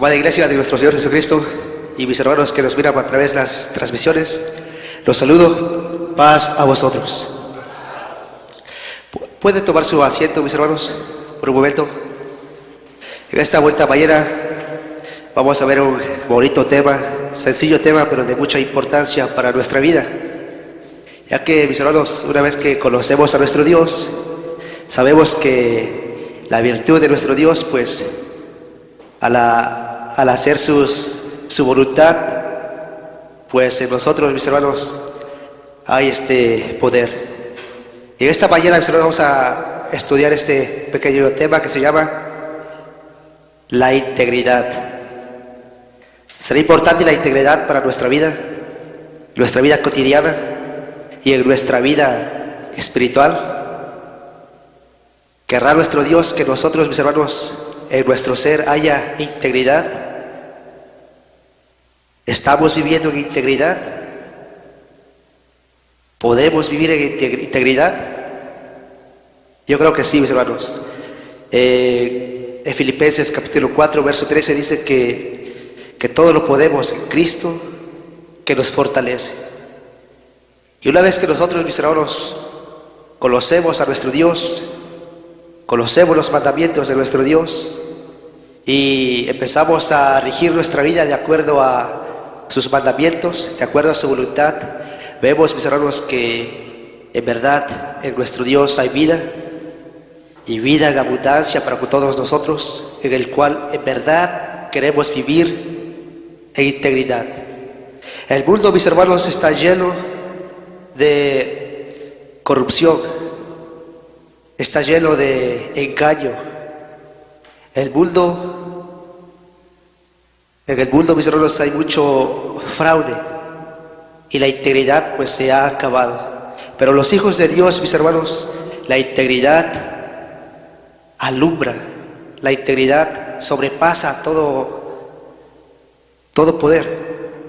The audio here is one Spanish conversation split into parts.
Amada Iglesia de nuestro Señor Jesucristo y mis hermanos que nos miran a través de las transmisiones, los saludo, paz a vosotros. ¿Pueden tomar su asiento, mis hermanos, por un momento? En esta vuelta mañana vamos a ver un bonito tema, sencillo tema, pero de mucha importancia para nuestra vida. Ya que, mis hermanos, una vez que conocemos a nuestro Dios, sabemos que la virtud de nuestro Dios, pues, al hacer su voluntad, pues en nosotros, mis hermanos, hay este poder. Y esta mañana, mis hermanos, vamos a estudiar este pequeño tema que se llama la integridad. ¿Será importante la integridad para nuestra vida cotidiana y en nuestra vida espiritual? ¿Querrá nuestro Dios que nosotros, mis hermanos, en nuestro ser haya integridad? ¿Estamos viviendo en integridad? ¿Podemos vivir en integridad? Yo creo que sí, mis hermanos. En Filipenses capítulo 4, verso 13 dice que todo lo podemos en Cristo que nos fortalece. Y una vez que nosotros, mis hermanos, conocemos a nuestro Dios, conocemos los mandamientos de nuestro Dios y empezamos a regir nuestra vida de acuerdo a sus mandamientos, de acuerdo a su voluntad, vemos, mis hermanos, que en verdad en nuestro Dios hay vida y vida en abundancia para todos nosotros, en el cual en verdad queremos vivir en integridad. El mundo, mis hermanos, está lleno de corrupción, está lleno de engaño. En el mundo, mis hermanos, hay mucho fraude y la integridad pues se ha acabado. Pero los hijos de Dios, mis hermanos, la integridad alumbra, la integridad sobrepasa todo poder.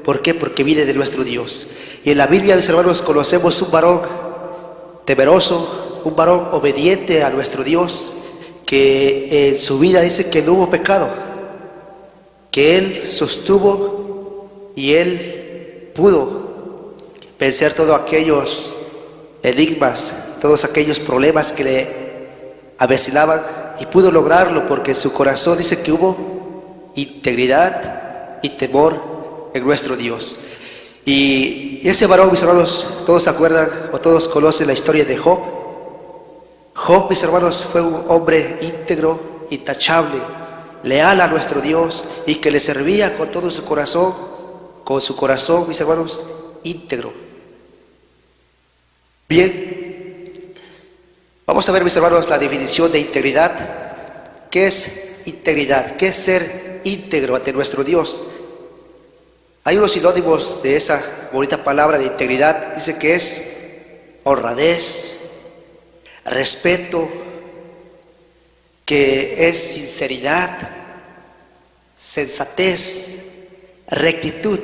¿Por qué? Porque viene de nuestro Dios. Y en la Biblia, mis hermanos, conocemos un varón temeroso, un varón obediente a nuestro Dios, que en su vida dice que no hubo pecado, que él sostuvo y él pudo vencer todos aquellos enigmas, todos aquellos problemas que le avecinaban, y pudo lograrlo porque en su corazón dice que hubo integridad y temor en nuestro Dios. Y ese varón, mis hermanos, todos se acuerdan o todos conocen la historia de Job. Job, mis hermanos, fue un hombre íntegro, intachable, leal a nuestro Dios y que le servía con todo su corazón, mis hermanos, íntegro. Bien, vamos a ver, mis hermanos, la definición de integridad. ¿Qué es integridad? ¿Qué es ser íntegro ante nuestro Dios? Hay unos sinónimos de esa bonita palabra de integridad. Dice que es honradez, respeto, que es sinceridad, sensatez, rectitud,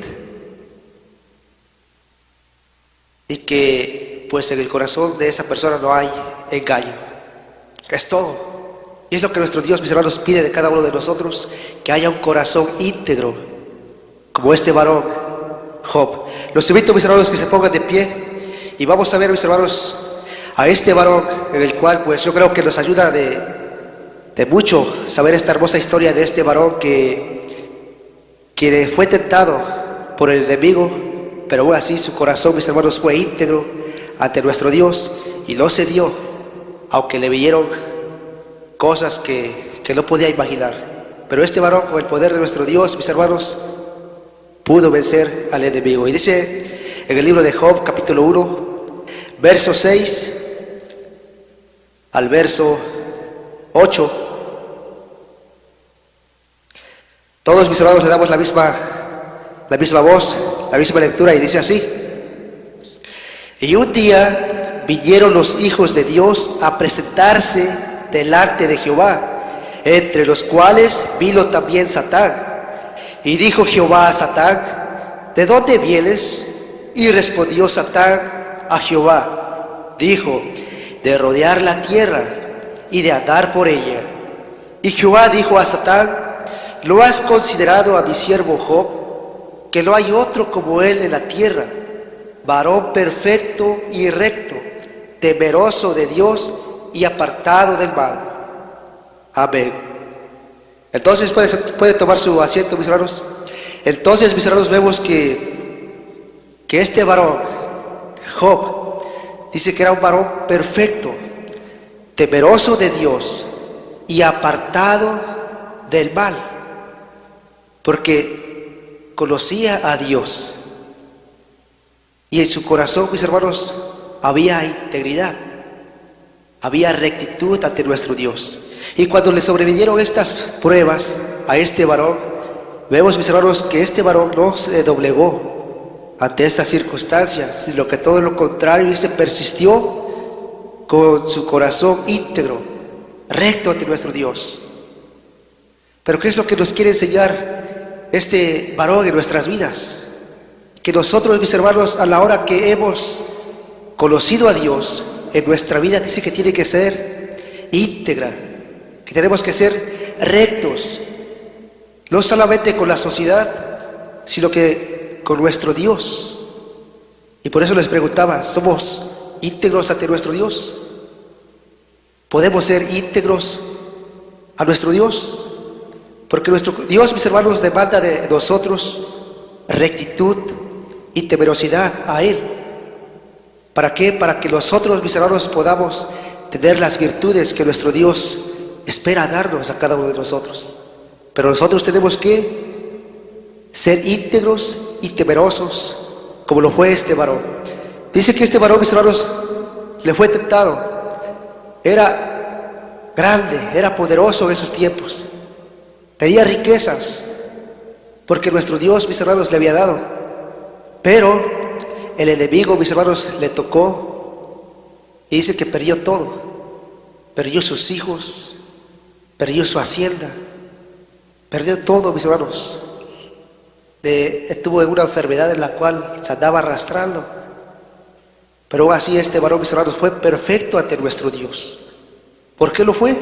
y que pues en el corazón de esa persona no hay engaño. Es todo. Y es lo que nuestro Dios, mis hermanos, pide de cada uno de nosotros, que haya un corazón íntegro como este varón Job. Los invito, mis hermanos, que se pongan de pie y vamos a ver, mis hermanos, a este varón en el cual pues yo creo que nos ayuda de mucho saber esta hermosa historia de este varón que fue tentado por el enemigo, pero aún así su corazón, mis hermanos, fue íntegro ante nuestro Dios y no se dio, aunque le vinieron cosas que no podía imaginar. Pero este varón, con el poder de nuestro Dios, mis hermanos, pudo vencer al enemigo. Y dice en el libro de Job, capítulo 1, verso 6 al verso 8. Todos, mis hermanos, le damos la misma voz, la misma lectura, y dice así: y un día vinieron los hijos de Dios a presentarse delante de Jehová, entre los cuales vino también Satán. Y dijo Jehová a Satán: ¿de dónde vienes? Y respondió Satán a Jehová, dijo: de rodear la tierra y de andar por ella. Y Jehová dijo a Satán: ¿no has considerado a mi siervo Job, que no hay otro como él en la tierra, varón perfecto y recto, temeroso de Dios y apartado del mal? Amén. Entonces puede tomar su asiento, mis hermanos. Entonces, mis hermanos, vemos que este varón, Job, dice que era un varón perfecto, temeroso de Dios y apartado del mal, porque conocía a Dios y en su corazón, mis hermanos, había integridad, había rectitud ante nuestro Dios. Y cuando le sobrevinieron estas pruebas a este varón, vemos, mis hermanos, que este varón no se doblegó ante estas circunstancias, sino que todo lo contrario, y se persistió con su corazón íntegro, recto ante nuestro Dios. Pero ¿qué es lo que nos quiere enseñar este varón en nuestras vidas? Que nosotros, mis hermanos, a la hora que hemos conocido a Dios en nuestra vida, dice que tiene que ser íntegra, que tenemos que ser rectos, no solamente con la sociedad, sino que con nuestro Dios. Y por eso les preguntaba, ¿somos íntegros ante nuestro Dios? ¿Podemos ser íntegros a nuestro Dios? Porque nuestro Dios, mis hermanos, demanda de nosotros rectitud y temerosidad a Él. ¿Para qué? Para que nosotros, mis hermanos, podamos tener las virtudes que nuestro Dios espera darnos a cada uno de nosotros. Pero nosotros tenemos que ser íntegros y temerosos, como lo fue este varón. Dice que este varón, mis hermanos, le fue tentado. Era grande, era poderoso en esos tiempos. Tenía riquezas, porque nuestro Dios, mis hermanos, le había dado. Pero el enemigo, mis hermanos, le tocó y dice que perdió todo. Perdió sus hijos, perdió su hacienda, perdió todo, mis hermanos. Estuvo en una enfermedad en la cual se andaba arrastrando. Pero aún así este varón, mis hermanos, fue perfecto ante nuestro Dios. ¿Por qué lo fue?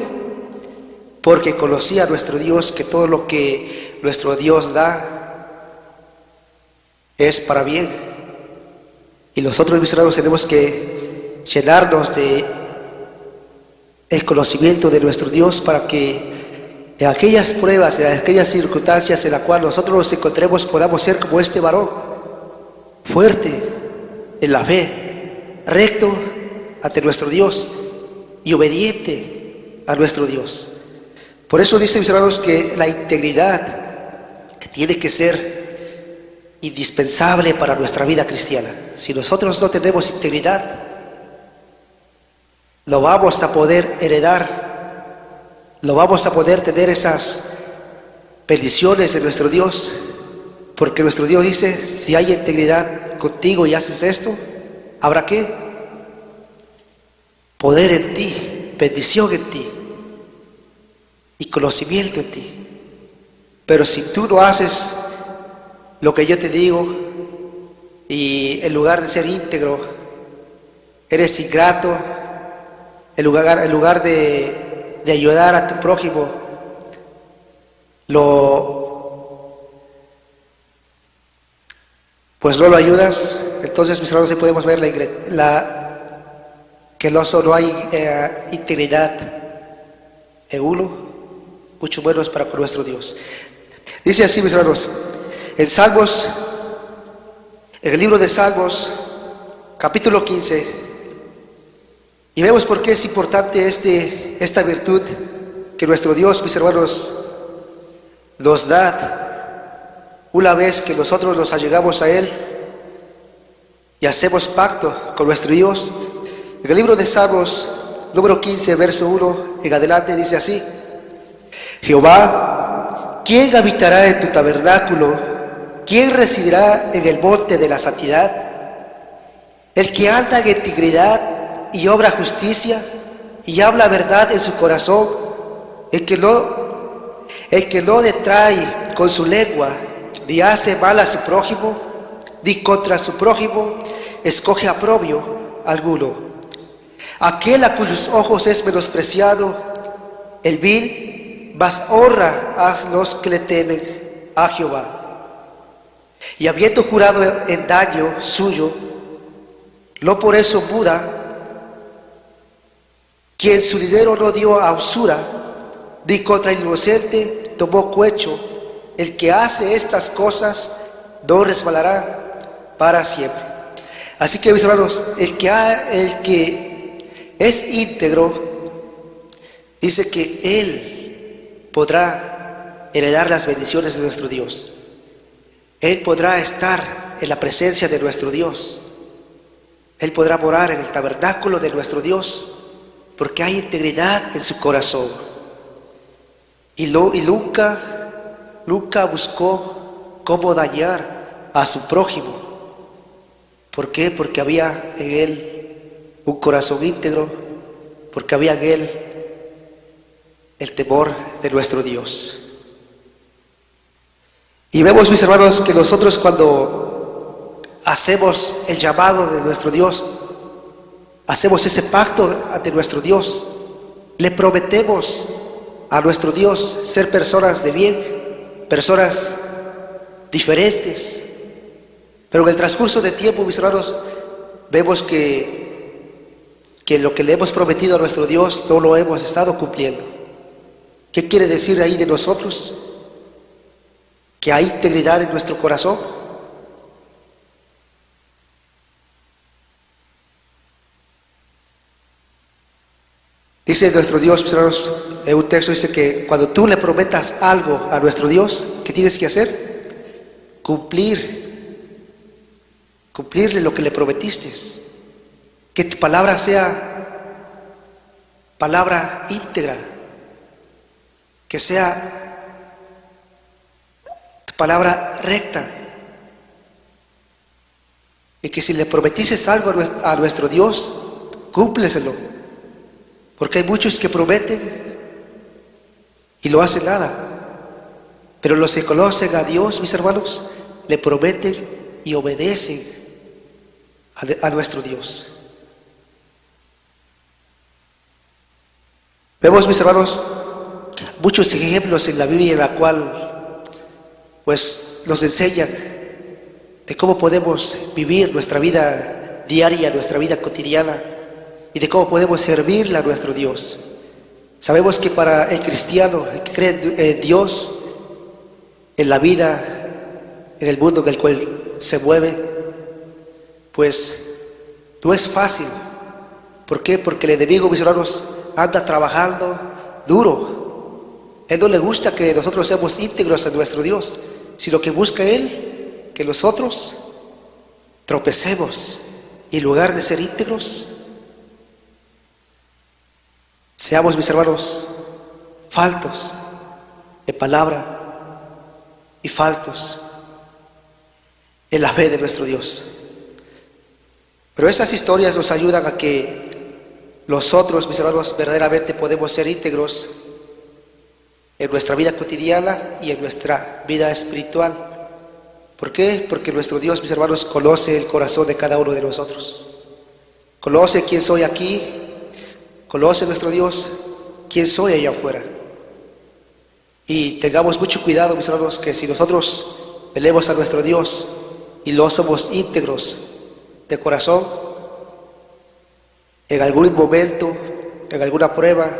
Porque conocía a nuestro Dios, que todo lo que nuestro Dios da es para bien. Y nosotros, mis hermanos, tenemos que llenarnos de el conocimiento de nuestro Dios, para que en aquellas pruebas, en aquellas circunstancias en las cuales nosotros nos encontremos, podamos ser como este varón, fuerte en la fe, recto ante nuestro Dios y obediente a nuestro Dios. Por eso dice, mis hermanos, que la integridad que tiene que ser indispensable para nuestra vida cristiana. Si nosotros no tenemos integridad, no vamos a poder heredar, no vamos a poder tener esas bendiciones de nuestro Dios, porque nuestro Dios dice, si hay integridad contigo y haces esto, ¿habrá qué? Poder en ti, bendición en ti y conocimiento en ti. Pero si tú no haces lo que yo te digo, y en lugar de ser íntegro, eres ingrato, en lugar de ayudar a tu prójimo, pues no lo ayudas, entonces, mis hermanos, ahí podemos ver que no solo hay integridad en uno, mucho menos para con nuestro Dios. Dice así, mis hermanos, en el libro de Salmos, capítulo 15, y vemos por qué es importante esta virtud que nuestro Dios, mis hermanos, nos da una vez que nosotros nos allegamos a Él y hacemos pacto con nuestro Dios. En el libro de Salmos, número 15, verso 1 en adelante, dice así: Jehová, ¿quién habitará en tu tabernáculo? ¿Quién residirá en el monte de la santidad? El que anda en integridad y obra justicia y habla verdad en su corazón, el que no detrae con su lengua, ni hace mal a su prójimo, ni contra su prójimo escoge aprobio alguno. Aquel a cuyos ojos es menospreciado el vil, mas honra a los que le temen a Jehová. Y habiendo jurado en daño suyo, no por eso muda, quien su dinero no dio a usura, ni contra el inocente tomó cohecho. El que hace estas cosas no resbalará para siempre. Así que, mis hermanos, el que es íntegro, dice que él podrá heredar las bendiciones de nuestro Dios. Él podrá estar en la presencia de nuestro Dios. Él podrá morar en el tabernáculo de nuestro Dios, porque hay integridad en su corazón. Y nunca buscó cómo dañar a su prójimo. ¿Por qué? Porque había en él un corazón íntegro, porque había en él el temor de nuestro Dios. Y vemos, mis hermanos, que nosotros cuando hacemos el llamado de nuestro Dios, hacemos ese pacto ante nuestro Dios, le prometemos a nuestro Dios ser personas de bien, personas diferentes. Pero en el transcurso del tiempo, mis hermanos, vemos que lo que le hemos prometido a nuestro Dios no lo hemos estado cumpliendo. ¿Qué quiere decir ahí de nosotros? Que hay integridad en nuestro corazón. Dice nuestro Dios, mis hermanos, en un texto dice que cuando tú le prometas algo a nuestro Dios, ¿qué tienes que hacer? Cumplirle lo que le prometiste. Que tu palabra sea palabra íntegra, que sea tu palabra recta, y que si le prometiste algo a nuestro Dios, cúmpleselo. Porque hay muchos que prometen y no hacen nada. Pero los que conocen a Dios, mis hermanos, le prometen y obedecen a nuestro Dios. Vemos, mis hermanos, muchos ejemplos en la Biblia en la cual pues nos enseñan de cómo podemos vivir nuestra vida diaria, nuestra vida cotidiana, y de cómo podemos servirle a nuestro Dios. Sabemos que para el cristiano, el que cree en Dios, en la vida, en el mundo en el cual se mueve, pues no es fácil. ¿Por qué? Porque el enemigo, mis hermanos, anda trabajando duro. Él no le gusta que nosotros seamos íntegros a nuestro Dios, sino que busca Él que nosotros tropecemos y en lugar de ser íntegros, seamos, mis hermanos, faltos en palabra y faltos en la fe de nuestro Dios. Pero esas historias nos ayudan a que nosotros, mis hermanos, verdaderamente podemos ser íntegros en nuestra vida cotidiana y en nuestra vida espiritual. ¿Por qué? Porque nuestro Dios, mis hermanos, conoce el corazón de cada uno de nosotros. Conoce quién soy aquí, conoce nuestro Dios quién soy allá afuera. Y tengamos mucho cuidado, mis hermanos, que si nosotros velemos a nuestro Dios y no somos íntegros de corazón, en algún momento, en alguna prueba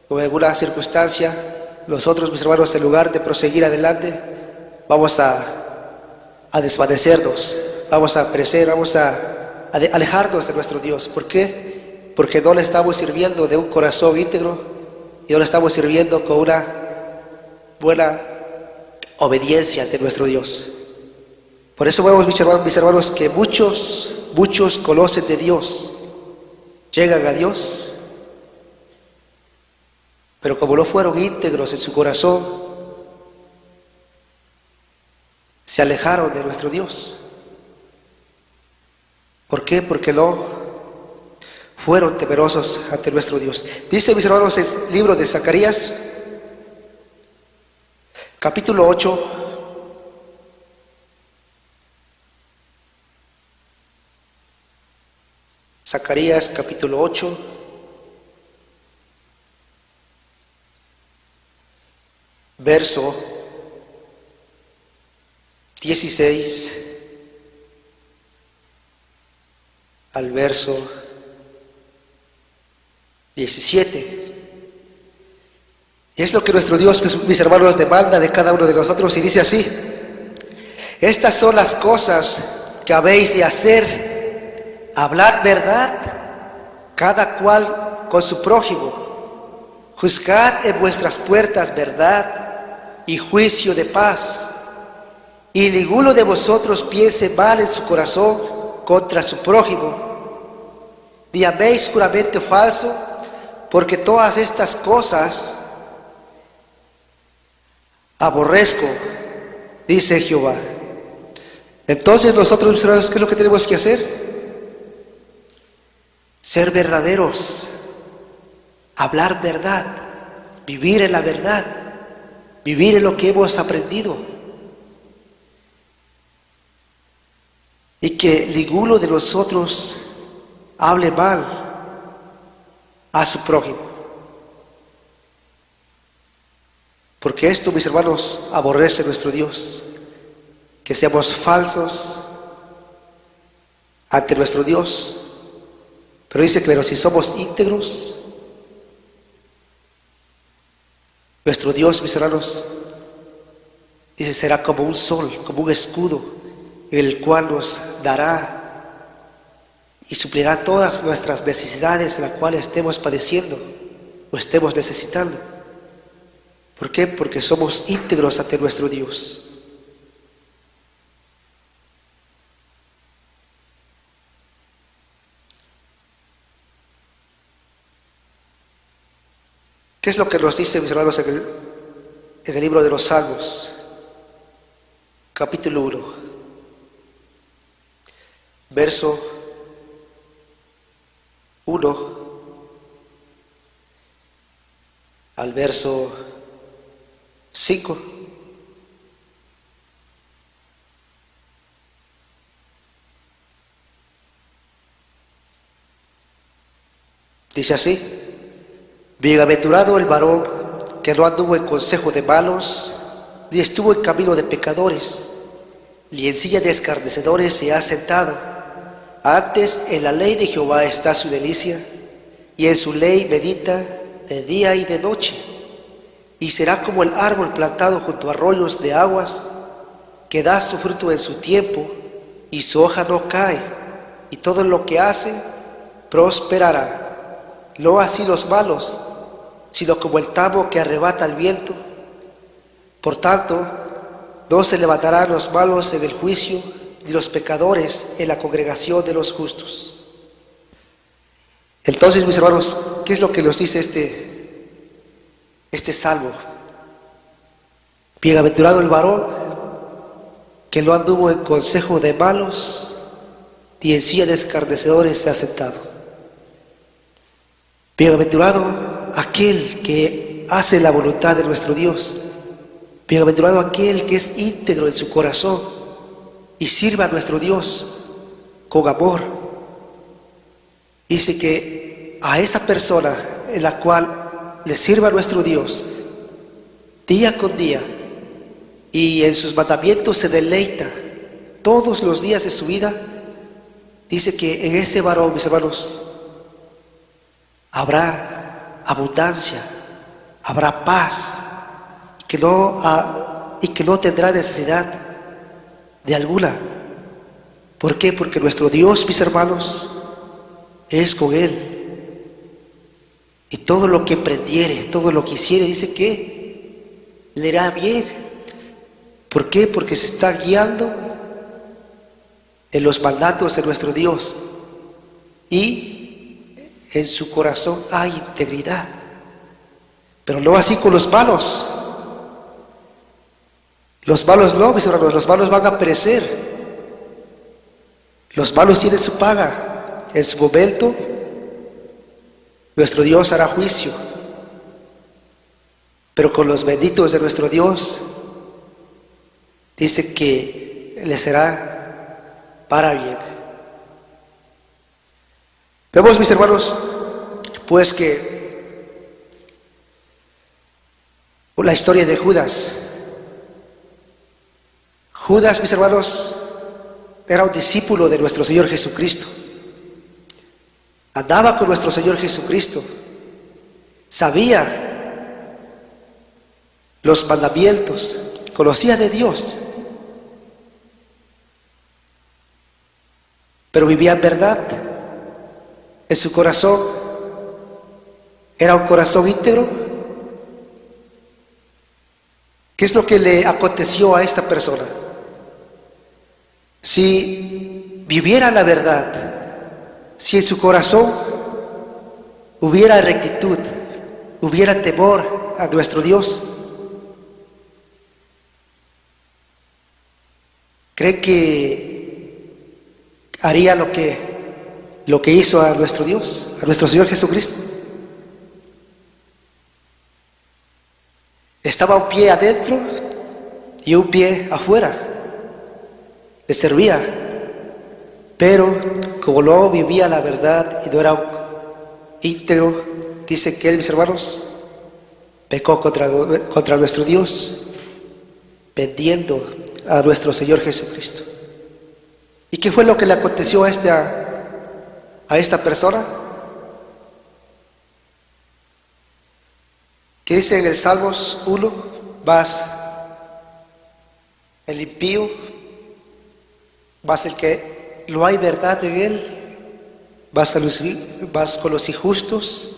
o en alguna circunstancia, nosotros, mis hermanos, en lugar de proseguir adelante, vamos a desvanecernos, vamos a perecer, vamos a alejarnos de nuestro Dios. ¿Por qué? Porque no le estamos sirviendo de un corazón íntegro y no le estamos sirviendo con una buena obediencia de nuestro Dios. Por eso vemos, mis hermanos, que muchos conocen de Dios, llegan a Dios, pero como no fueron íntegros en su corazón, se alejaron de nuestro Dios. ¿Por qué? Porque no fueron temerosos ante nuestro Dios. Dice, mis hermanos, el libro de Zacarías, capítulo 8, Zacarías capítulo 8, verso 16 al verso 17. Es lo que nuestro Dios, mis hermanos, demanda de cada uno de nosotros, y dice así: estas son las cosas que habéis de hacer, hablad verdad, cada cual con su prójimo, juzgad en vuestras puertas verdad y juicio de paz, y ninguno de vosotros piense mal en su corazón contra su prójimo, ni améis juramento falso, porque todas estas cosas aborrezco, dice Jehová. Entonces nosotros, mis hermanos, ¿qué es lo que tenemos que hacer? Ser verdaderos, hablar verdad, vivir en la verdad, vivir en lo que hemos aprendido, y que ninguno de nosotros hable mal a su prójimo. Porque esto, mis hermanos, aborrece nuestro Dios, que seamos falsos ante nuestro Dios. Pero dice que, pero si somos íntegros, nuestro Dios, mis hermanos, dice, será como un sol, como un escudo, el cual nos dará y suplirá todas nuestras necesidades en las cuales estemos padeciendo o estemos necesitando. ¿Por qué? Porque somos íntegros ante nuestro Dios. ¿Qué es lo que nos dice, mis hermanos, en el libro de los Salmos, capítulo 1, verso 1 al verso 5? Dice así: bienaventurado el varón que no anduvo en consejo de malos, ni estuvo en camino de pecadores, ni en silla de escarnecedores se ha sentado. Antes en la ley de Jehová está su delicia, y en su ley medita de día y de noche. Y será como el árbol plantado junto a arroyos de aguas, que da su fruto en su tiempo, y su hoja no cae, y todo lo que hace prosperará. No así los malos, sino como el tamo que arrebata el viento. Por tanto, no se levantarán los malos en el juicio, ni los pecadores en la congregación de los justos. Entonces, mis hermanos, ¿qué es lo que nos dice este salmo? Bienaventurado el varón que no anduvo en consejo de malos, ni en silla de escarnecedores se ha sentado. Bienaventurado aquel que hace la voluntad de nuestro Dios. Bienaventurado aquel que es íntegro en su corazón y sirva a nuestro Dios con amor. Dice que a esa persona en la cual le sirva a nuestro Dios día con día y en sus mandamientos se deleita todos los días de su vida, dice que en ese varón, mis hermanos, habrá abundancia, habrá paz, y que no tendrá necesidad de alguna. ¿Por qué? Porque nuestro Dios, mis hermanos, es con él. Y todo lo que emprendiere, todo lo que hiciere, dice que le irá bien. ¿Por qué? Porque se está guiando en los mandatos de nuestro Dios. Y en su corazón hay integridad. Pero no así con los malos. Los malos no, mis hermanos, los malos van a perecer. Los malos tienen su paga. En su momento, nuestro Dios hará juicio. Pero con los benditos de nuestro Dios, dice que les será para bien. Vemos, mis hermanos, pues que la historia de Judas. Judas, mis hermanos, era un discípulo de nuestro Señor Jesucristo. Andaba con nuestro Señor Jesucristo. Sabía los mandamientos, conocía de Dios, pero vivía en verdad. En su corazón era un corazón íntegro. ¿Qué es lo que le aconteció a esta persona? Si viviera la verdad, si en su corazón hubiera rectitud, hubiera temor a nuestro Dios, ¿cree que haría lo que hizo a nuestro Dios, a nuestro Señor Jesucristo? Estaba un pie adentro y un pie afuera. Le servía, pero como no vivía la verdad y no era un íntegro, dice que él, mis hermanos, pecó contra nuestro Dios, vendiendo a nuestro Señor Jesucristo. ¿Y qué fue lo que le aconteció a esta persona? Que dice en el Salmos 1, más el impío, más el que no hay verdad en él, más con los injustos,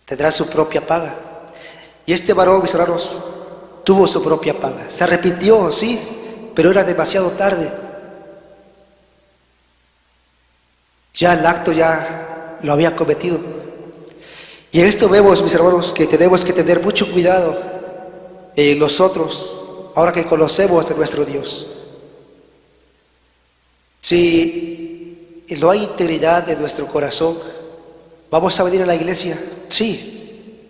tendrá su propia paga. Y este varón, mis hermanos, tuvo su propia paga. Se arrepintió, sí, pero era demasiado tarde. Ya el acto ya lo había cometido. Y en esto vemos, mis hermanos, que tenemos que tener mucho cuidado en nosotros, ahora que conocemos de nuestro Dios. Si no hay integridad en nuestro corazón, ¿vamos a venir a la iglesia? Sí.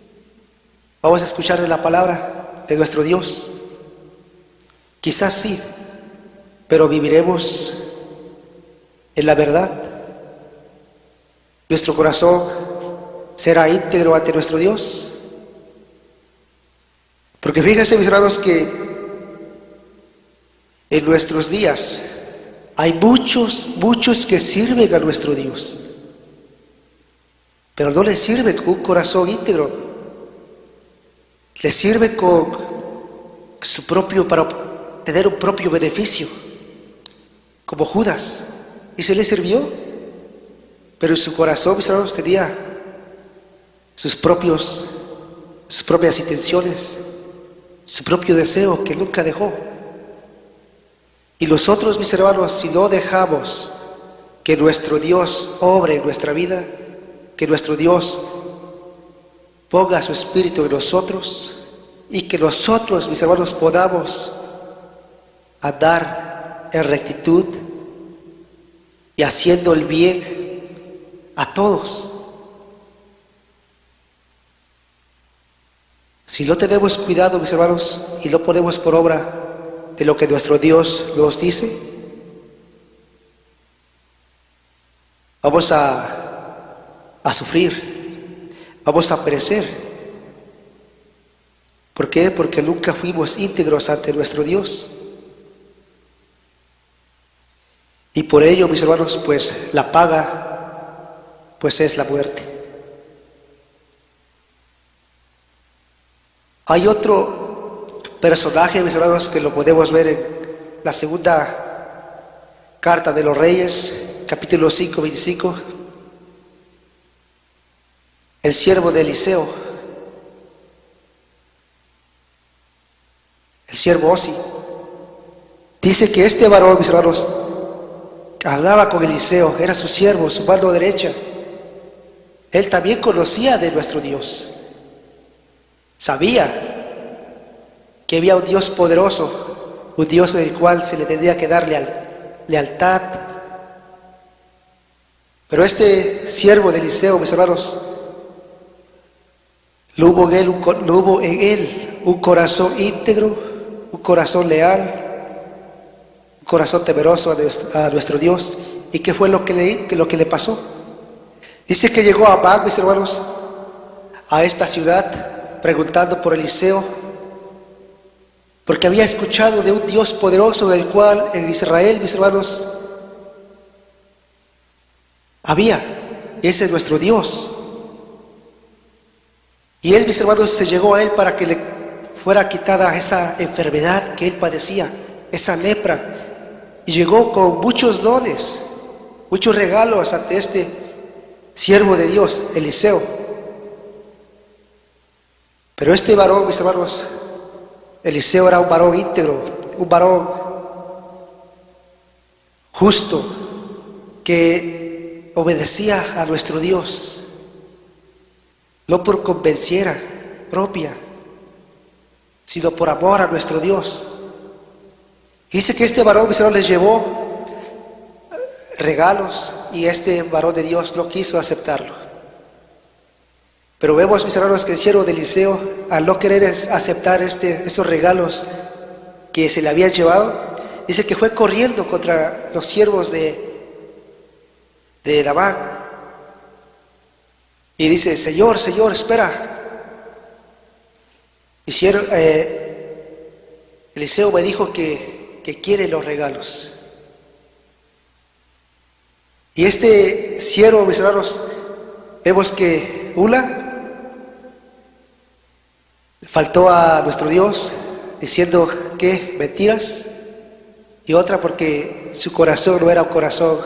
¿Vamos a escuchar de la palabra de nuestro Dios? Quizás sí, pero viviremos en la verdad. Nuestro corazón será íntegro ante nuestro Dios. Porque fíjense, mis hermanos, que en nuestros días hay muchos que sirven a nuestro Dios, pero no le sirven con un corazón íntegro. Le sirven con su propio, para tener un propio beneficio, como Judas. Y se le sirvió, pero en su corazón, mis hermanos, tenía sus propias intenciones, su propio deseo que nunca dejó. Y nosotros, mis hermanos, si no dejamos que nuestro Dios obre en nuestra vida, que nuestro Dios ponga su espíritu en nosotros y que nosotros, mis hermanos, podamos andar en rectitud y haciendo el bien a todos. Si no tenemos cuidado, mis hermanos, y no ponemos por obra de lo que nuestro Dios nos dice, vamos a sufrir, vamos a perecer. ¿Por qué? Porque nunca fuimos íntegros ante nuestro Dios. Y por ello, mis hermanos, pues la paga, pues es la muerte. Hay otro personaje, mis hermanos, que lo podemos ver en la segunda carta de los Reyes, capítulo 5, 25. El siervo de Eliseo, el siervo Osi. Dice que este varón, mis hermanos, hablaba con Eliseo, era su siervo, su mano derecha. Él también conocía de nuestro Dios. Sabía que había un Dios poderoso, un Dios en el cual se le tendría que dar lealtad. Pero este siervo de Eliseo, mis hermanos, no hubo en él un corazón íntegro, un corazón leal, un corazón temeroso a nuestro Dios. ¿Y qué fue lo que le pasó? Dice que llegó Amán, mis hermanos, a esta ciudad, preguntando por Eliseo, porque había escuchado de un Dios poderoso en el cual en Israel, mis hermanos, había. Ese es nuestro Dios. Y él, mis hermanos, se llegó a él para que le fuera quitada esa enfermedad que él padecía, esa lepra. Y llegó con muchos dones, muchos regalos ante este siervo de Dios, Eliseo. Pero este varón, mis hermanos, Eliseo era un varón íntegro, un varón justo, que obedecía a nuestro Dios, no por conveniencia propia, sino por amor a nuestro Dios. Dice que este varón, mis hermanos, les llevó regalos y este varón de Dios no quiso aceptarlo. Pero vemos, mis hermanos, que el siervo de Eliseo, al no querer aceptar esos regalos que se le habían llevado, dice que fue corriendo contra los siervos de Labán. Y dice: Señor, Señor, espera. Eliseo me dijo que quiere los regalos. Y este siervo, mis hermanos, vemos que una faltó a nuestro Dios diciendo que mentiras, y otra porque su corazón no era un corazón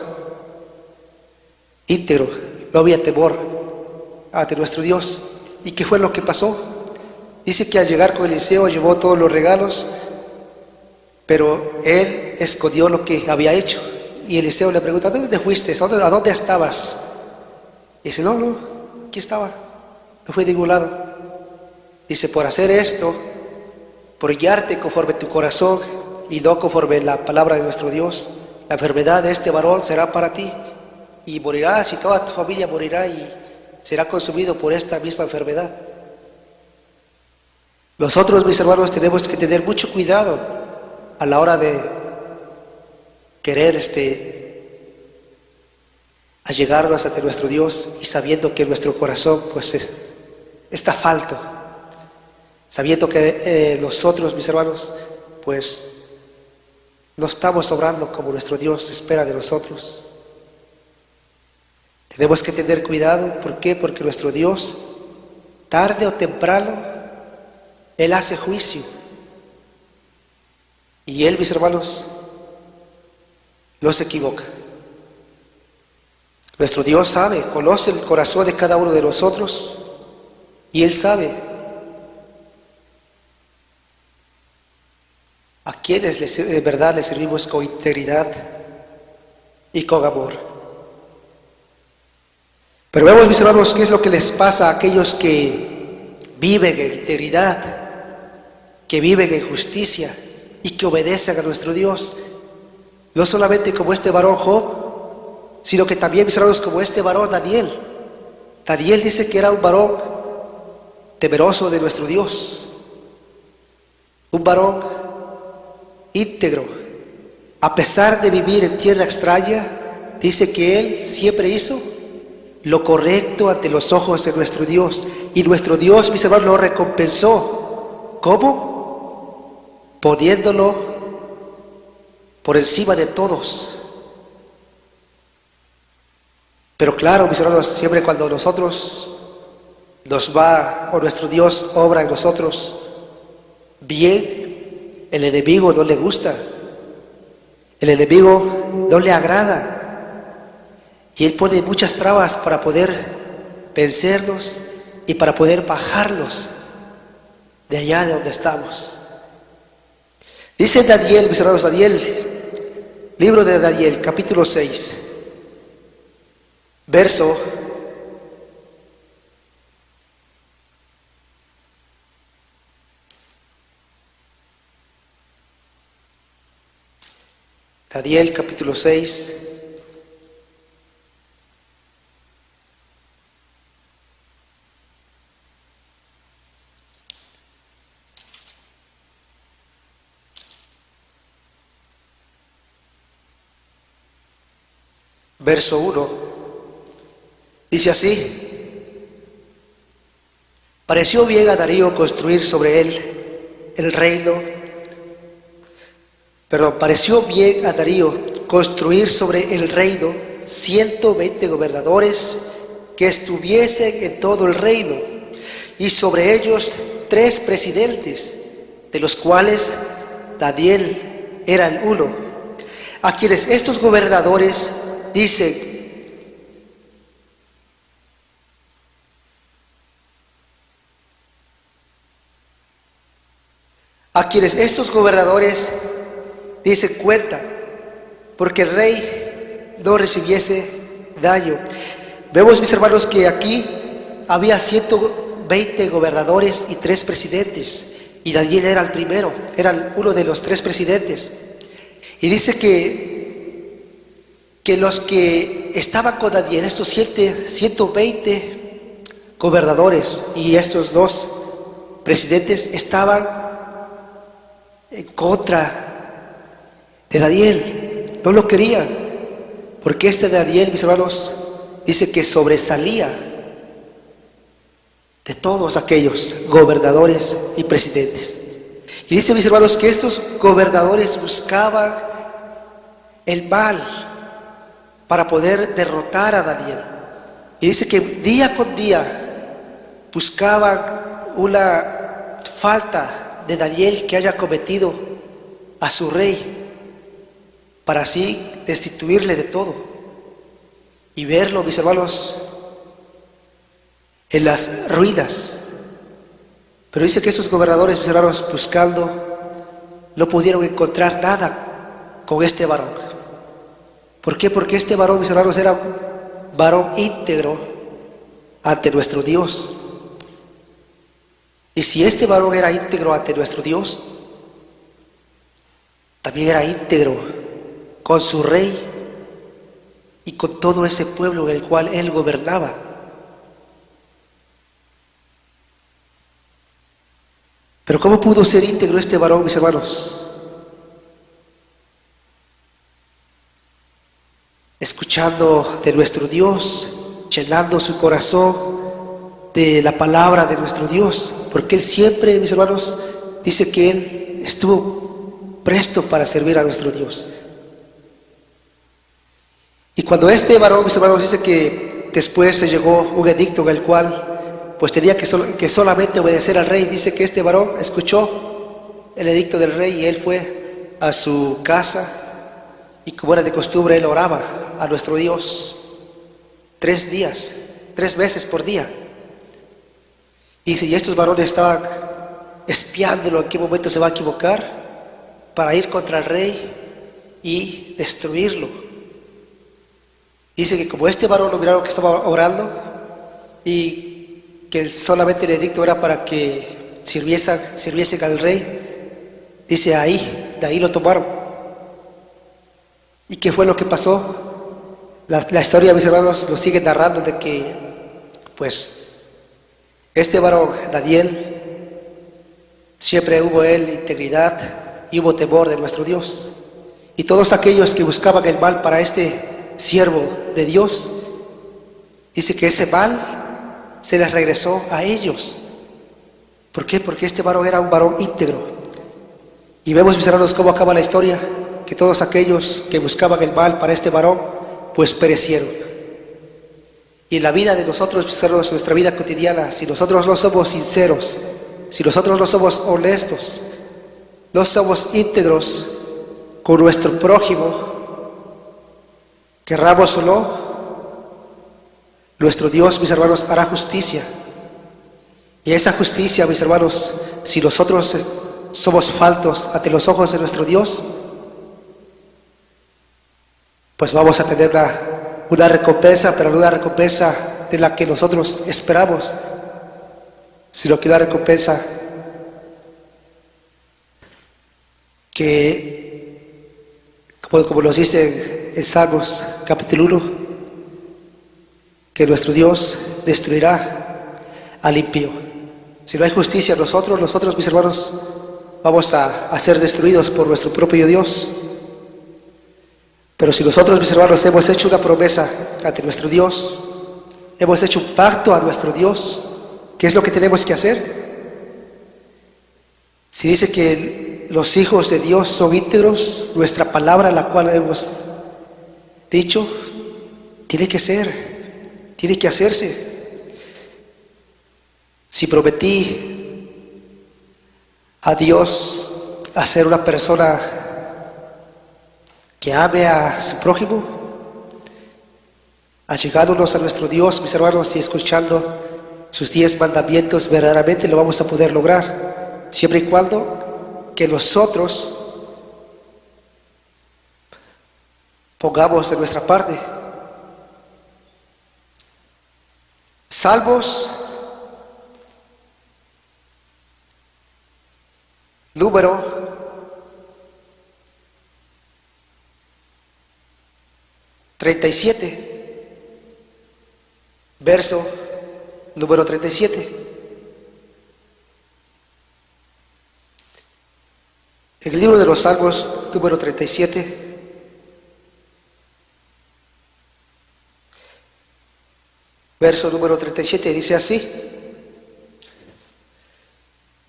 íntegro, no había temor ante nuestro Dios. ¿Y qué fue lo que pasó? Dice que al llegar con Eliseo llevó todos los regalos, pero él escondió lo que había hecho. Y Eliseo le pregunta: ¿a dónde fuiste? ¿A dónde estabas? Y dice: no, aquí estaba, no fui a ningún lado. Dice: por hacer esto, por guiarte conforme tu corazón y no conforme la palabra de nuestro Dios, la enfermedad de este varón será para ti, y morirás, y toda tu familia morirá y será consumido por esta misma enfermedad. Nosotros, mis hermanos, tenemos que tener mucho cuidado a la hora de querer allegarnos ante nuestro Dios, y sabiendo que nuestro corazón pues está falto, sabiendo que nosotros, mis hermanos, pues no estamos obrando como nuestro Dios espera de nosotros. Tenemos que tener cuidado. ¿Por qué? Porque nuestro Dios, tarde o temprano, Él hace juicio. Y Él, mis hermanos, no se equivoca. Nuestro Dios sabe, conoce el corazón de cada uno de nosotros, y Él sabe a quienes de verdad le servimos con integridad y con amor. Pero vemos, mis hermanos, qué es lo que les pasa a aquellos que viven en integridad, que viven en justicia y que obedecen a nuestro Dios. No solamente como este varón Job, sino que también, mis hermanos, como este varón Daniel. Daniel dice que era un varón temeroso de nuestro Dios, un varón íntegro. A pesar de vivir en tierra extraña, dice que él siempre hizo lo correcto ante los ojos de nuestro Dios. Y nuestro Dios, mis hermanos, lo recompensó. ¿Cómo? Poniéndolo por encima de todos. Pero claro, mis hermanos, siempre cuando nosotros nos va, o nuestro Dios obra en nosotros bien, el enemigo no le gusta, el enemigo no le agrada, y él pone muchas trabas para poder vencernos y para poder bajarlos de allá de donde estamos. Dice Daniel, mis hermanos, libro de Daniel, capítulo 6, verso 6, verso 1, dice así: Pareció bien a Darío construir sobre él el reino, pareció bien a Darío construir sobre el reino 120 gobernadores que estuviesen en todo el reino, y sobre ellos 3 presidentes, de los cuales Daniel era el uno, a quienes estos gobernadores dicen: cuenta, porque el rey no recibiese daño. Vemos, mis hermanos, que aquí había 120 gobernadores y 3 presidentes, y Daniel era el primero, era uno de los 3 presidentes. Y dice que los que estaban con Daniel, estos 120 gobernadores y estos 2 presidentes, estaban en contra de Daniel, no lo querían, porque Daniel, mis hermanos, dice que sobresalía de todos aquellos gobernadores y presidentes. Y dice, mis hermanos, que estos gobernadores buscaban el mal para poder derrotar a Daniel. Y dice que día con día buscaban una falta de Daniel que haya cometido a su rey, para así destituirle de todo y verlo, mis hermanos, en las ruinas. Pero dice que esos gobernadores, mis hermanos, buscando, no pudieron encontrar nada con este varón. ¿Por qué? Porque este varón, mis hermanos, era un varón íntegro ante nuestro Dios. Y si este varón era íntegro ante nuestro Dios, también era íntegro con su rey y con todo ese pueblo en el cual él gobernaba. Pero ¿cómo pudo ser íntegro este varón, mis hermanos? Escuchando de nuestro Dios, llenando su corazón de la palabra de nuestro Dios, porque él siempre, mis hermanos, dice que él estuvo presto para servir a nuestro Dios. Y cuando este varón, mis hermanos, dice que después se llegó un edicto en el cual pues tenía que solamente obedecer al rey, dice que este varón escuchó el edicto del rey y él fue a su casa, y como era de costumbre, él oraba a nuestro Dios 3 veces por día. Y si estos varones estaban espiándolo en qué momento se va a equivocar para ir contra el rey y destruirlo. Dice que como este varón lo miraron que estaba orando y que solamente el edicto era para que sirviesen al rey, dice de ahí lo tomaron. ¿Y qué fue lo que pasó? La historia, mis hermanos, nos sigue narrando de que pues este varón, Daniel, siempre hubo él integridad y hubo temor de nuestro Dios. Y todos aquellos que buscaban el mal para este siervo de Dios, dice que ese mal se les regresó a ellos. ¿Por qué? Porque este varón era un varón íntegro. Y vemos, mis hermanos, cómo acaba la historia, que todos aquellos que buscaban el mal para este varón pues perecieron. Y en la vida de nosotros, mis hermanos, nuestra vida cotidiana, si nosotros no somos sinceros, si nosotros no somos honestos, no somos íntegros con nuestro prójimo, querramos o no, nuestro Dios, mis hermanos, hará justicia. Y esa justicia, mis hermanos, si nosotros somos faltos ante los ojos de nuestro Dios, pues vamos a tener una recompensa, pero no una recompensa de la que nosotros esperamos, sino que una recompensa que, como nos dice en Salmos capítulo 1, que nuestro Dios destruirá al impío. Si no hay justicia en nosotros, mis hermanos, vamos a ser destruidos por nuestro propio Dios. Pero si nosotros, mis hermanos, hemos hecho una promesa ante nuestro Dios, hemos hecho un pacto a nuestro Dios, ¿Qué es lo que tenemos que hacer? Si dice que los hijos de Dios son íntegros, nuestra palabra, la cual hemos dicho, tiene que ser, tiene que hacerse. Si prometí a Dios a ser una persona que ame a su prójimo, allegándonos a nuestro Dios, mis hermanos, y escuchando sus 10 mandamientos, verdaderamente lo vamos a poder lograr, siempre y cuando que nosotros pongamos de nuestra parte. Salmos número 37, verso número 37. En el libro de los Salmos número 37, verso número 37, dice así: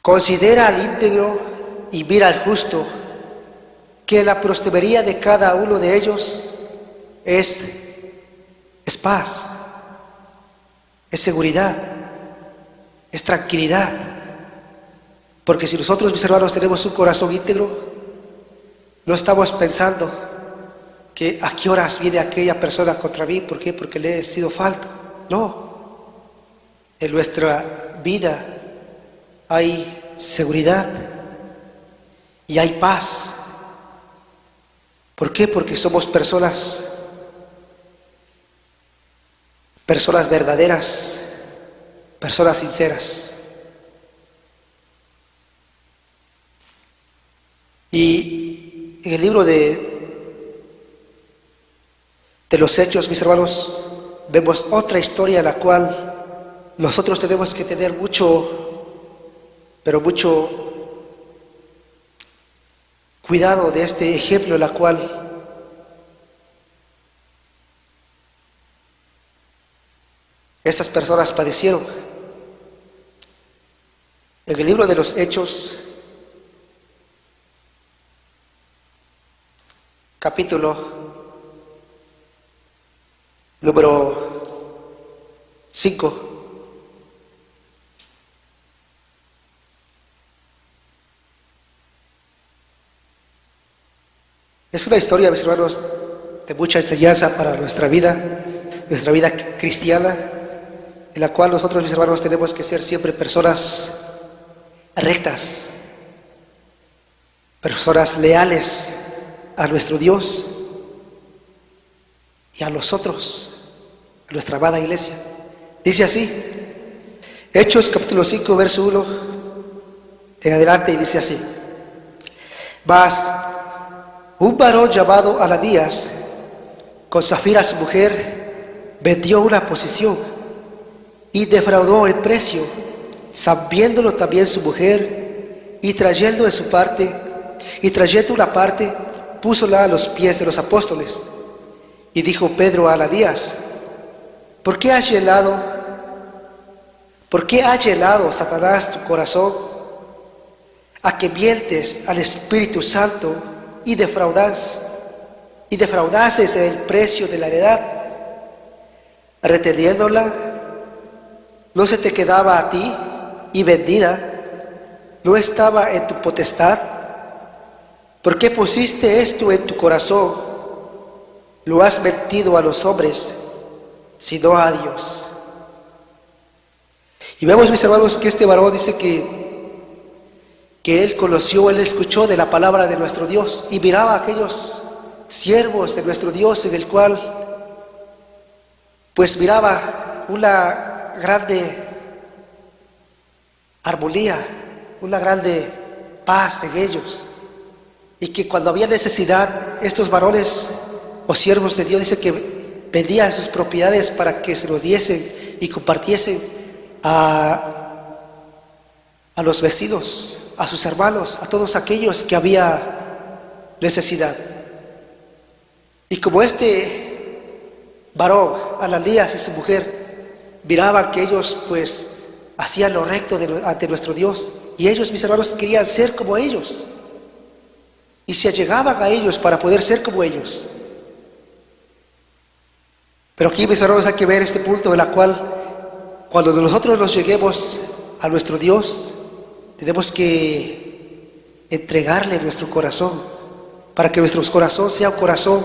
considera al íntegro y mira al justo, que la prosperidad de cada uno de ellos es paz, es seguridad, es tranquilidad. Porque si nosotros, mis hermanos, tenemos un corazón íntegro, no estamos pensando que a qué horas viene aquella persona contra mí. ¿Por qué? Porque le he sido falto. No, en nuestra vida hay seguridad y hay paz. ¿Por qué? Porque somos personas verdaderas, personas sinceras. Y en el libro de los Hechos, mis hermanos, vemos otra historia en la cual nosotros tenemos que tener mucho, pero mucho cuidado de este ejemplo en la cual esas personas padecieron. En el libro de los Hechos, capítulo número 5. Es una historia, mis hermanos, de mucha enseñanza para nuestra vida cristiana, en la cual nosotros, mis hermanos, tenemos que ser siempre personas rectas, personas leales a nuestro Dios y a nosotros, a nuestra amada iglesia. Dice así, Hechos capítulo 5, verso 1 en adelante, y dice así: mas un varón llamado Ananías, con Safira su mujer, vendió una posesión y defraudó el precio, sabiéndolo también su mujer, y trayendo una parte, púsola a los pies de los apóstoles. Y dijo Pedro a Ananías: ¿por qué ha llenado Satanás tu corazón, a que mientes al Espíritu Santo y defraudases el precio de la heredad, reteniéndola? ¿No se te quedaba a ti y vendida? ¿No estaba en tu potestad? ¿Por qué pusiste esto en tu corazón? Lo has mentido a los hombres, sino a Dios. Y vemos, mis hermanos, que este varón dice que él escuchó de la palabra de nuestro Dios y miraba a aquellos siervos de nuestro Dios, en el cual pues miraba una grande armonía, una grande paz en ellos, y que cuando había necesidad, estos varones o siervos de Dios, dice que vendían sus propiedades para que se los diesen y compartiesen a los vecinos, a sus hermanos, a todos aquellos que había necesidad. Y como este varón, Ananías y su mujer, miraban que ellos pues hacían lo recto ante nuestro Dios. Y ellos, mis hermanos, querían ser como ellos. Y se allegaban a ellos para poder ser como ellos. Pero aquí, mis hermanos, hay que ver este punto en el cual, cuando nosotros nos lleguemos a nuestro Dios, tenemos que entregarle nuestro corazón, para que nuestro corazón sea un corazón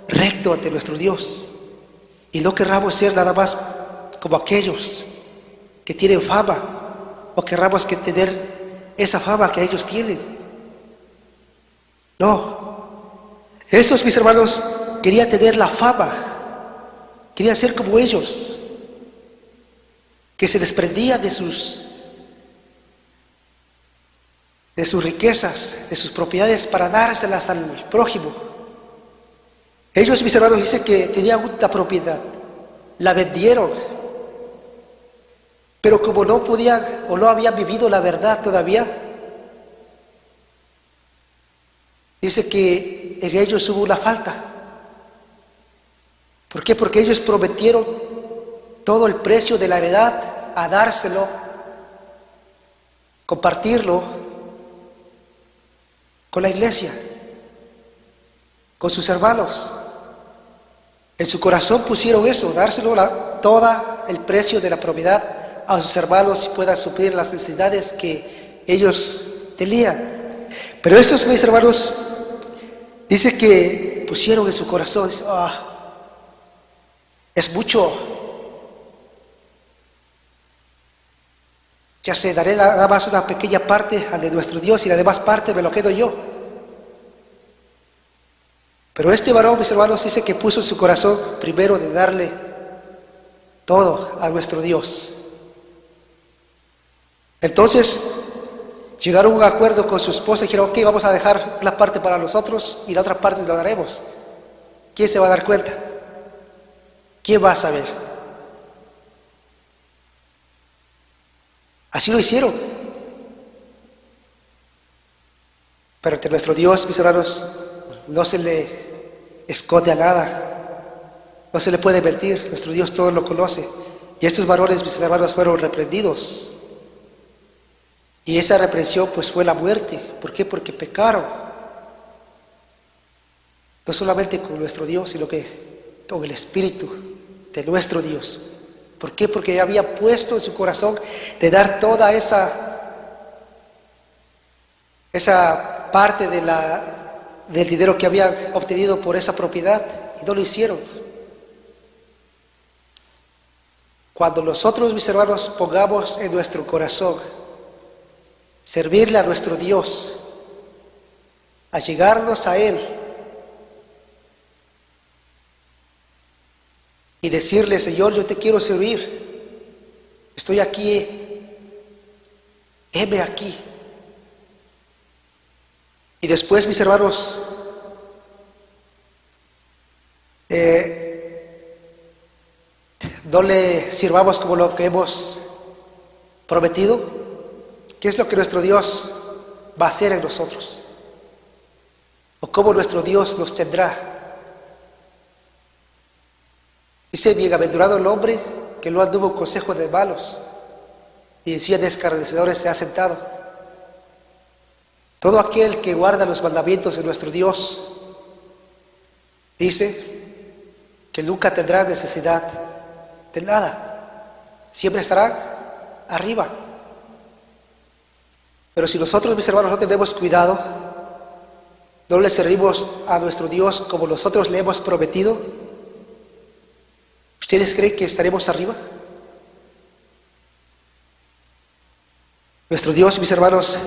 recto ante nuestro Dios. Y no querramos ser nada más como aquellos que tienen fama, o querramos tener esa fama que ellos tienen. No. Estos, mis hermanos, querían tener la fama, querían ser como ellos, que se desprendían de sus riquezas, de sus propiedades, para dárselas al prójimo. Ellos, mis hermanos, dicen que tenían una propiedad, la vendieron, pero como no podían o no habían vivido la verdad todavía, dice que en ellos hubo una falta. ¿Por qué? Porque ellos prometieron todo el precio de la heredad a dárselo, compartirlo con la iglesia, con sus hermanos. En su corazón pusieron eso, dárselo todo el precio de la propiedad a sus hermanos y puedan suplir las necesidades que ellos tenían. Pero estos, mis hermanos, dice que pusieron en su corazón, dice, es mucho, ya sé, daré nada más una pequeña parte al de nuestro Dios y la demás parte me lo quedo yo. Pero este varón, mis hermanos, dice que puso en su corazón primero de darle todo a nuestro Dios. Entonces llegaron a un acuerdo con su esposa y dijeron, ok, vamos a dejar una parte para nosotros y la otra parte la daremos. ¿Quién se va a dar cuenta? ¿Quién va a saber? Así lo hicieron. Pero ante nuestro Dios, mis hermanos, no se le esconde a nada, no se le puede mentir. Nuestro Dios todo lo conoce. Y estos varones, mis hermanos, fueron reprendidos. Y esa reprensión pues fue la muerte. ¿Por qué? Porque pecaron. No solamente con nuestro Dios, sino que con el Espíritu de nuestro Dios. ¿Por qué? Porque había puesto en su corazón de dar toda esa parte del dinero que habían obtenido por esa propiedad, y no lo hicieron. Cuando nosotros, mis hermanos, pongamos en nuestro corazón servirle a nuestro Dios, allegarnos a Él y decirle, Señor, yo te quiero servir, estoy aquí, heme aquí. Y después, mis hermanos, no le sirvamos como lo que hemos prometido. ¿Qué es lo que nuestro Dios va a hacer en nosotros? ¿O cómo nuestro Dios nos tendrá? Dice, bienaventurado el hombre que no anduvo en consejo de malos, y en silla de escarnecedores se ha sentado. Todo aquel que guarda los mandamientos de nuestro Dios, dice que nunca tendrá necesidad de nada. Siempre estará arriba. Pero si nosotros, mis hermanos, no tenemos cuidado, no le servimos a nuestro Dios como nosotros le hemos prometido, ¿ustedes creen que estaremos arriba? Nuestro Dios, mis hermanos,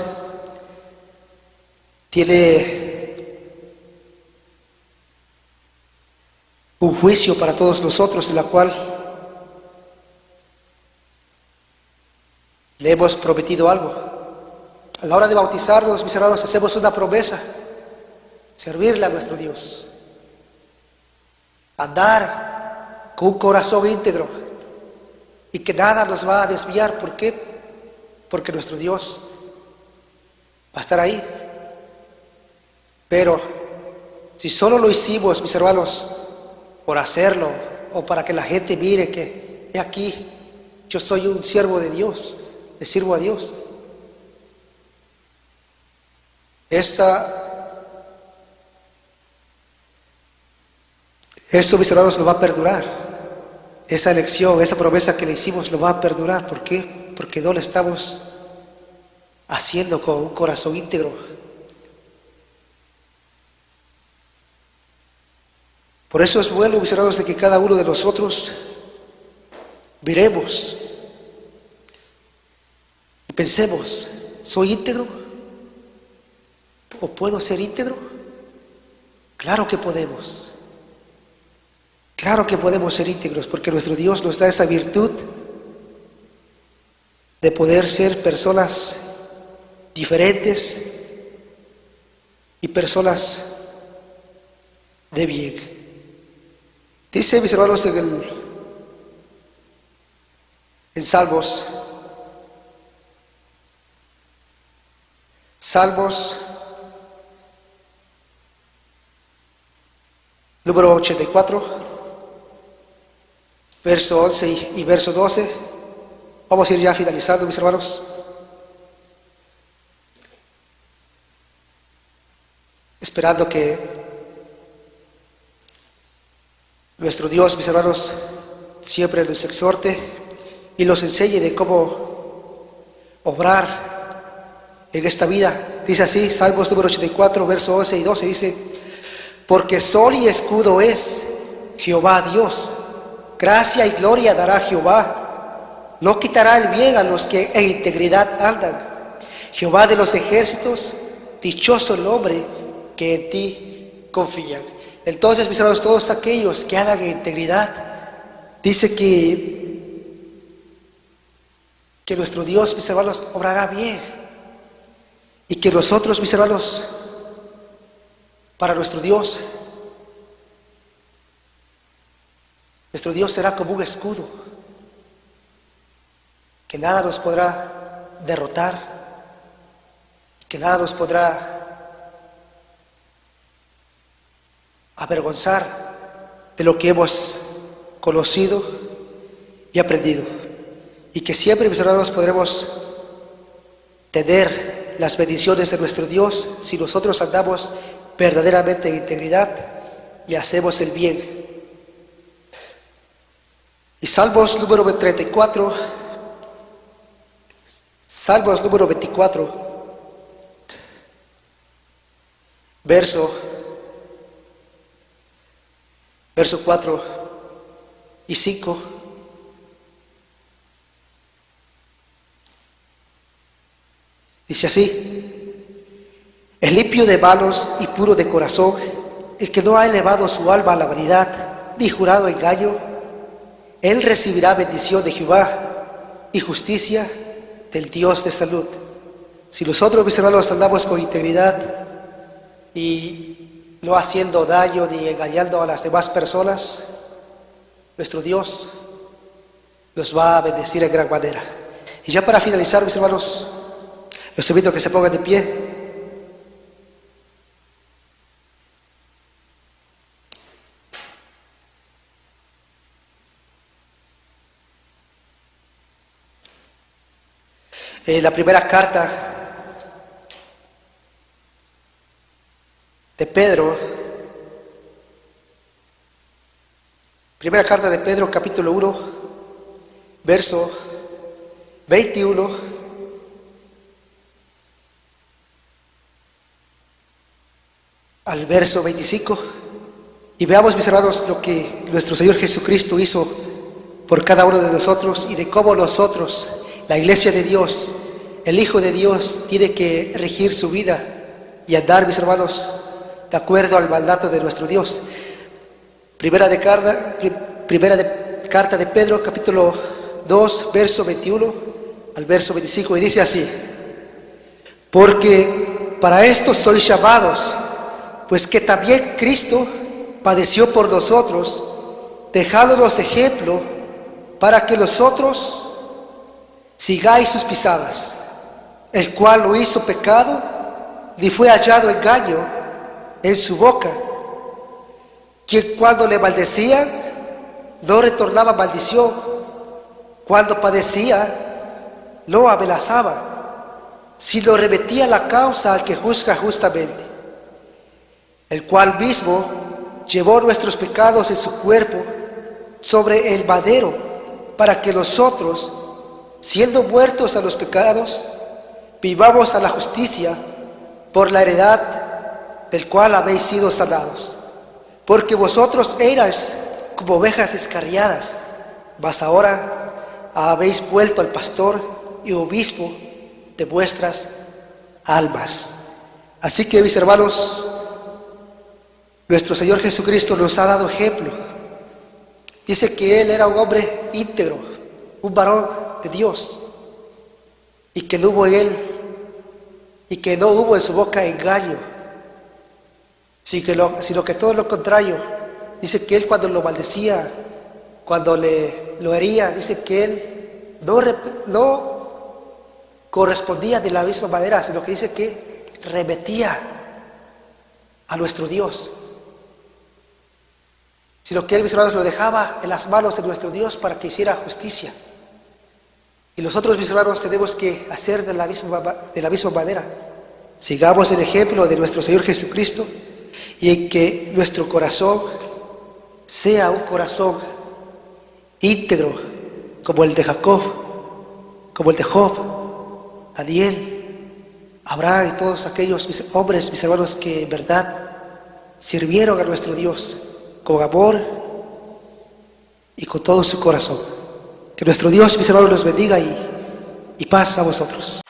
tiene un juicio para todos nosotros, en la cual le hemos prometido algo. A la hora de bautizarnos, mis hermanos, hacemos una promesa: servirle a nuestro Dios, andar con un corazón íntegro, y que nada nos va a desviar. ¿Por qué? Porque nuestro Dios va a estar ahí. Pero si solo lo hicimos, mis hermanos, por hacerlo, o para que la gente mire que he aquí, yo soy un siervo de Dios, le sirvo a Dios. Eso, mis hermanos, lo va a perdurar. Esa elección, esa promesa que le hicimos lo va a perdurar. ¿Por qué? Porque no lo estamos haciendo con un corazón íntegro. Por eso es bueno, mis hermanos, de que cada uno de nosotros miremos y pensemos, ¿soy íntegro? ¿O puedo ser íntegro? Claro que podemos. Claro que podemos ser íntegros, porque nuestro Dios nos da esa virtud de poder ser personas diferentes y personas de bien. Dice, mis hermanos, en Salmos número 84, verso 11 y verso 12. Vamos a ir ya finalizando, mis hermanos. Esperando que nuestro Dios, mis hermanos, siempre nos exhorte y nos enseñe de cómo obrar en esta vida. Dice así, Salmos número 84, verso 11 y 12, dice: porque sol y escudo es Jehová Dios, gracia y gloria dará Jehová, no quitará el bien a los que en integridad andan. Jehová de los ejércitos, dichoso el hombre que en ti confían. Entonces, mis hermanos, todos aquellos que andan en integridad, dice que nuestro Dios, mis hermanos, obrará bien, y que nosotros, mis hermanos, para nuestro Dios será como un escudo, que nada nos podrá derrotar, que nada nos podrá avergonzar de lo que hemos conocido y aprendido, y que siempre, mis hermanos, podremos tener las bendiciones de nuestro Dios si nosotros andamos verdaderamente en integridad y hacemos el bien. Y Salmos número 34, Salmos número 24, verso 4 y 5. Dice así: el limpio de manos y puro de corazón, el que no ha elevado su alma a la vanidad, ni jurado engaño, él recibirá bendición de Jehová y justicia del Dios de salud. Si nosotros, mis hermanos, andamos con integridad y no haciendo daño ni engañando a las demás personas, nuestro Dios nos va a bendecir en gran manera. Y ya para finalizar, mis hermanos, los invito a que se pongan de pie. La primera carta de Pedro, capítulo 1, verso 21 al verso 25, y veamos, mis hermanos, lo que nuestro Señor Jesucristo hizo por cada uno de nosotros y de cómo nosotros, la iglesia de Dios, el Hijo de Dios, tiene que regir su vida y andar, mis hermanos, de acuerdo al mandato de nuestro Dios. Primera carta de Pedro, capítulo 2, verso 21 al verso 25, y dice así: porque para esto sois llamados, pues que también Cristo padeció por nosotros, dejándonos ejemplo para que nosotros sigáis sus pisadas, el cual no hizo pecado, ni fue hallado engaño en su boca, quien cuando le maldecían no retornaba maldición, cuando padecía, no amenazaba, sino remetía la causa al que juzga justamente, el cual mismo llevó nuestros pecados en su cuerpo sobre el madero, para que nosotros, siendo muertos a los pecados, vivamos a la justicia, por la heredad del cual habéis sido sanados. Porque vosotros erais como ovejas descarriadas, mas ahora habéis vuelto al pastor y obispo de vuestras almas. Así que, mis hermanos, nuestro Señor Jesucristo nos ha dado ejemplo. Dice que Él era un hombre íntegro, un varón de Dios, y que no hubo en Él, y que no hubo en su boca engaño, sino que todo lo contrario. Dice que Él, cuando lo maldecía, cuando lo hería, dice que Él no correspondía de la misma manera, sino que dice que remetía a nuestro Dios, sino que Él, mis hermanos, lo dejaba en las manos de nuestro Dios para que hiciera justicia. Y nosotros, mis hermanos, tenemos que hacer de la misma manera. Sigamos el ejemplo de nuestro Señor Jesucristo, y en que nuestro corazón sea un corazón íntegro, como el de Jacob, como el de Job, Daniel, Abraham y todos aquellos hombres, mis hermanos, que en verdad sirvieron a nuestro Dios con amor y con todo su corazón. Que nuestro Dios, mis hermanos, los bendiga y paz a vosotros.